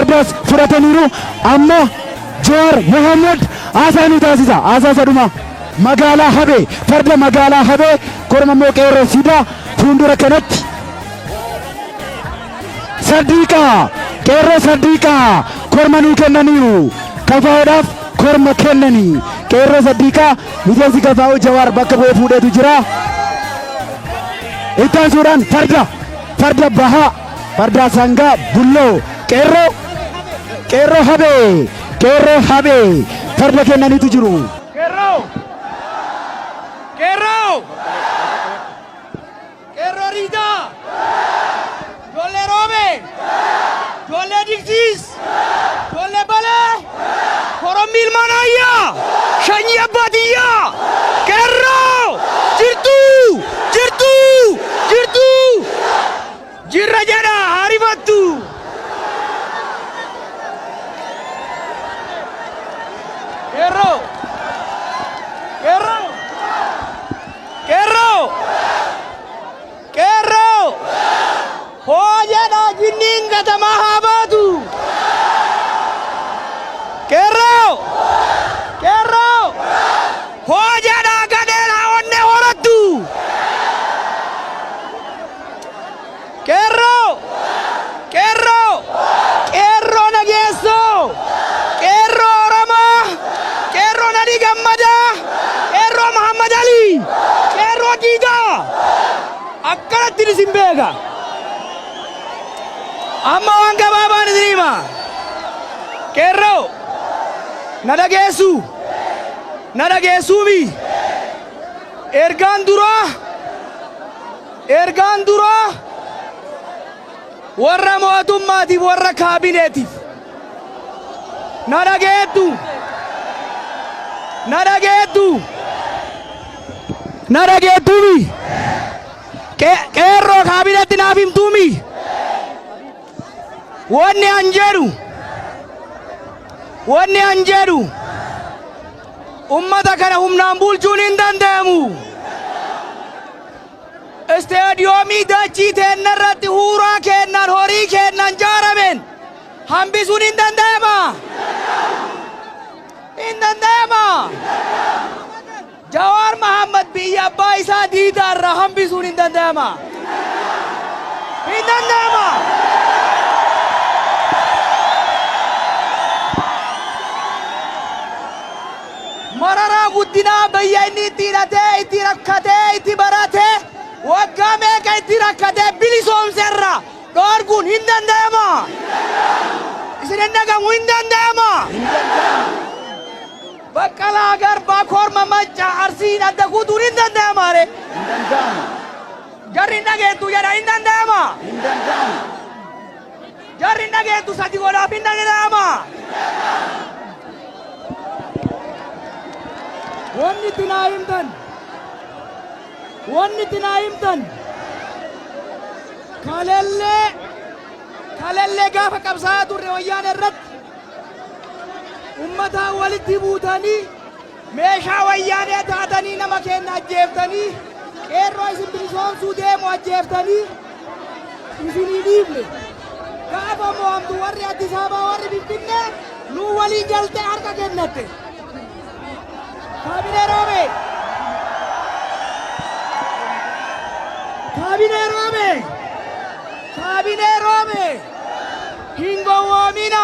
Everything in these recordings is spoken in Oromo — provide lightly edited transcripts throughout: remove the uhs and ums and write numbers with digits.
fardas fudhataniiru amma Jawaar Mohammed Asaanii taasisa Asaasadhuma magaalaa Habee farda magaalaa Habee korma immoo qeerroo fidaa fuuldura kanatti Sadiiqaa qeerroo Sadiiqaa korma nuu kennaniiru kafaa'uudhaaf korma kennanii qeerroo Sadiiqaa miseensi kafaa'uu Jawaar bakka bu'ee fuudheetu jira. Ittaan suuraan farda bahaa farda sangaa bulloo qeerroo Habee farda kennaniitu jiru. Qeerroo Riidaa ijoollee Roobee ijoollee Digsiis ijoollee Balee Korommii ilmaan Ayyaa Shanyii Abbaatiyyaa qeerroo jirtuu jirra jedha harifattu. Qeerroo hojjedha jinniin gatamaa haa baatu. Qeerroo hojjedha gadheen haa onnee horattu. Qeerroo nageessoo qeerroo Oromoo qeerroo Nadii Gammadaa qeerroo Muhammad Ali qeerroo Diidaa akkanatti isin beeka. Amma waan gabaabaan isin hima. Qeerroo na dhageessuufi ergaan duraa warra mootummaatiif warra kaabineetiif na dhageettuufi qeerroo kaabineetti naaf himtuumi wanni an jedhu ummata kana humnaan bulchuun hin danda'amu. Isteediyoomii dachii teenna irratti huuraa kennan horii kennan jaaramen hambisuun hin danda'ama. Jawaar Mohammed biyya abbaa isaa Diidaa irraa hambisuun hin danda'ama. Mararaa guddinaa biyya inni itti hidhatee itti rakkatee itti baratee waggaa meeqa itti rakkatee bilisoomserra dhoorguun hin danda'ama. Isin hin dhagamu hin danda'ama. Baqqalaa Garbaa korma Maccaa Arsiin adda guutuun hin danda'ama. Jarri hin dhageettu jedha hin danda'ama. Jarri hin dhageettu sadi godhaaf hin danda'ama. Wanni itti naa himtan kalellee gaafa qabsaa'aa turre wayyaana irratti ummataan walitti buutanii meeshaa wayyaanee taatanii nama keenya ajjeeftanii qeerroo isin bilisoomsuu deemu ajjeeftanii isinii dhiifne gaafa mo'amtu warri Addis Ababaa warri Finfinnee nuu waliin galtee harka kennatte. Kaabinee Roome hin gowwoomina.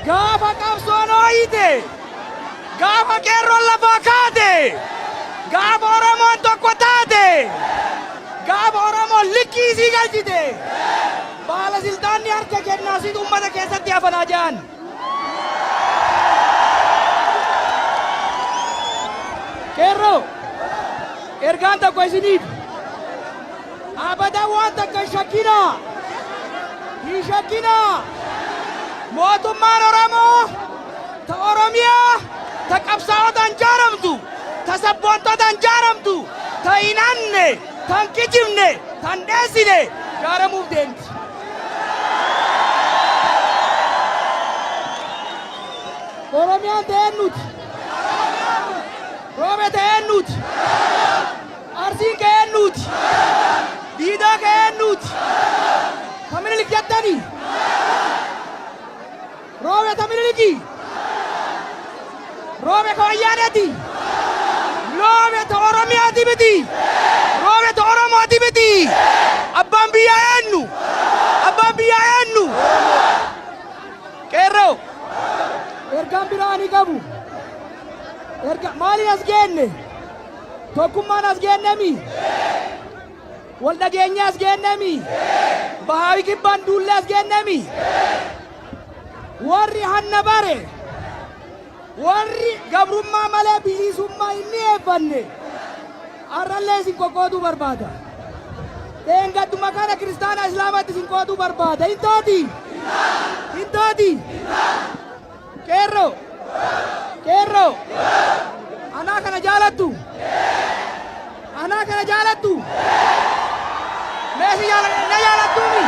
Gaafa qabsoon hooyite gaafa qeerroon lafaa kaate gaafa Oromoon tokko taate gaafa Oromoon likkii isii galchite baala siltaanni harka kennaa sit ummata keessatti hafanaa jaan. Qeerroo ergaan tokko isiniif abadan waan takka hin shakkinaa. Mootummaan Oromoo ta Oromiyaa ta qabsaa'otaan jaaramtu ta sabboontotaan jaaramtu ta hin hanne ta hin kijibne ta hin dheessine jaaramuuf deemti. Oromiyaan ta'een nuti. Roobee ta'een nuti. Miniliki. Roobe ko ayyaanati. Roobe to Oromiyaati miti. Roobe to Oromooti miti. Abbaan biyyaa eenyu? Abbaan biyyaa eenyu? Qeerroo. Ergaan biraa ni qabu. Maaliin as geenne? Tokkummaan as geennemi. Wal dhageenya as geennemi. Bahaawi kibbaan duulle as geennemi. Warri hanna bare. Warri gabrummaa malee bilisummaa inni eebbanne. Arrallee isin qoqqootuu barbaada. Dheengadduma kana kiristaana islaamatti isin qootuu barbaada. Hintooti. Hintooti. Qeerroo. Qeerroo. Anaa kana jaalattu. Anaa kana jaalattu. Meesi na jaalattuumi.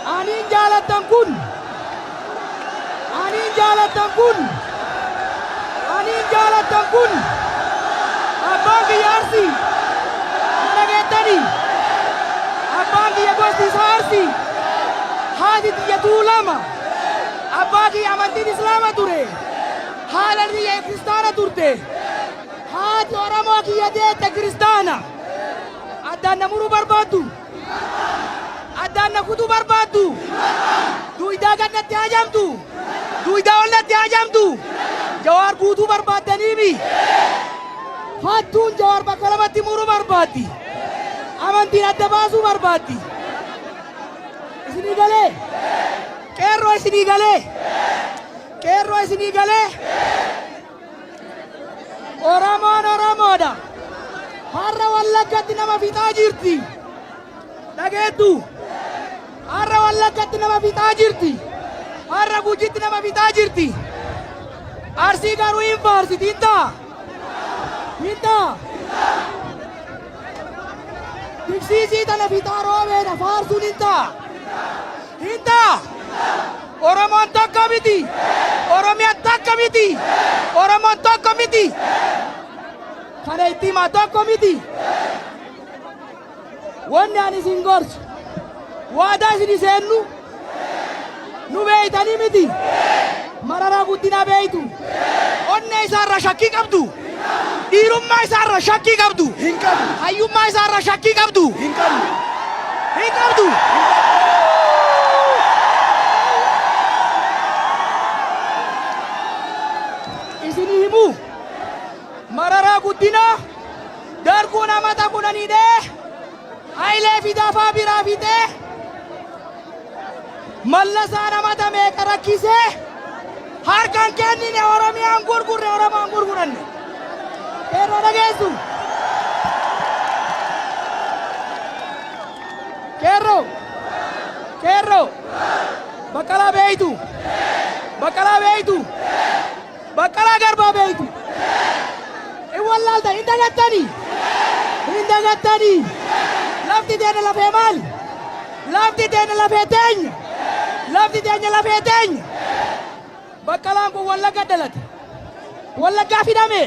Aniin jaalattan kun. Aniin jaalattan kun. Aniin jaalattan kun. Abbaan kiyya Arsii. Dhageettanii. Abbaan kiyya gosti isaa Arsii. Haati kiyya Tuulama. Abbaa kiyya amantiin Islaama ture. Haadha kiyya kiristaana turte. Haati Oromoo kiyya deette kiristaana. Addaan na muruu barbaaddu. Addaan na kutuu barbaaddu. Duwidaa gannatti hajamtu. Duwidaa ollatti hajamtu. Jawaar guutuu barbaaddaniimi. Hattuun Jawaar bakka lamatti muruu barbaaddi. Amantiin adda baasuu barbaaddi. Isinii galee. Qeerroo isinii galee. Qeerroo isinii galee. Oromoon Oromoodha. Har'a Wallaggatti nama fixaa jirti. Dhageettu. Har'a Wallaggatti nama fixaa jirti. Har'a Gujitti nama fixaa jirti. Arsii garuu hin faarsiti hintaa. Hintaa. Tiksiisii tana fixaa roobeedha faarsuun hintaa. Hintaa. Oromoon tokko miti. Oromiyaan tokko miti. Oromoon tokko miti. Kana itti himaa tokko miti. Wanni ani isin gorsu. Waadaa isin seennu. Nu beeytanii miti. Mararaa guddinaa beeytu. Onnee isaarra shakkii qabdu. Dhiirummaa isaarra shakkii qabdu. Hin qabdu. Hayyummaa isaarra shakkii qabdu. Hin qabdu. Hin qabdu. Isinii himu. Mararaa guddinaa. Darguu namata kudhaniidhee. Hayilee fidaafaa biraa fixee. Mallasaa namata meeqa rakkisee. Harkaan kennine Oromiyaan gurgurre Oromoon gurguranne. Qeerroo dhageessu. Qeerroo. Qeerroo. Baqqalaa beeytu. Baqqalaa beeytu. Baqqalaa Garbaa beeytu. In wallaalta hin dagattanii. Hin dagattanii. Lafti teenya lafee maali? Lafti teenya lafee teenya. Lafti teenya lafee teenya. Baqqalaan kun Wallagga dhalate. Wallaggaa fidame.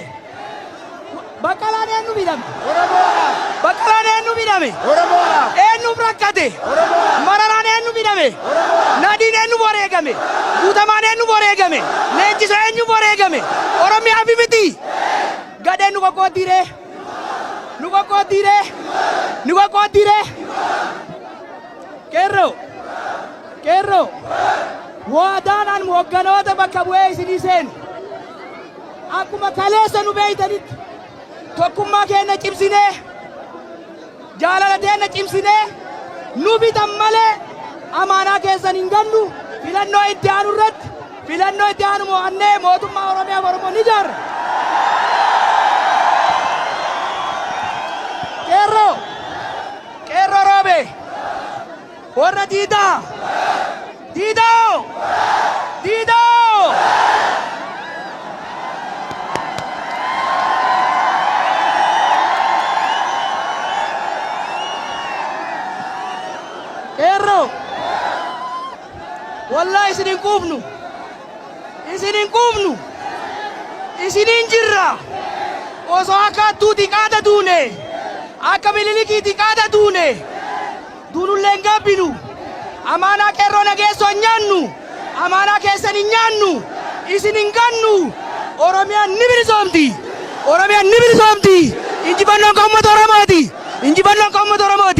Baqqalaan eenyu fidame? Oromoodha. Baqqalaan eenyu fidame? Oromoodha. Eenyuuf rakkate? Oromoodha. Mararaan eenyu fidame? Oromoodha. Nadiin eenyu boreegame? Guutamaan eenyu boreegame? Leenjisa eenyu boreegame? Oromiyaafi miti. Gadheen nu qoqqooddiiree. Nu qoqqooddiiree. Nu qoqqooddiiree. Qeerroo. Qeerroo. Waadaan an hogganoota bakka bu'ee isinii seenu. Akkuma kaleessa nu beeytanitti tokkummaa keenya cimsinee jaalala teenya cimsinee nu bitan malee amaanaa keessan hin gannu filannoo itti aanu irratti filannoo itti aanu mo'annee mootummaa Oromiyaa fi Oromoo ni ijaarra. Qeerroo. Qeerroo roobe. Warra diidaa. Diidoo. Diidoo. Qeerroo. Wallahi isin hin quufnu. Isin hin quufnu. Isin hin jirra. Osoo akka hattuuti qaada duune. Akka bililikii qaada duune. Duunullee ammallee hin gabbinu. Amaanaa qeerroo nageessoo hin nyaannu. Amaanaa keessan hin nyaannu. Isin hin gannu. Oromiyaan ni bilisoomti. Oromiyaan ni bilisoomti. Injifannoon kan uummata Oromooti. Injifannoon kan uummata Oromooti.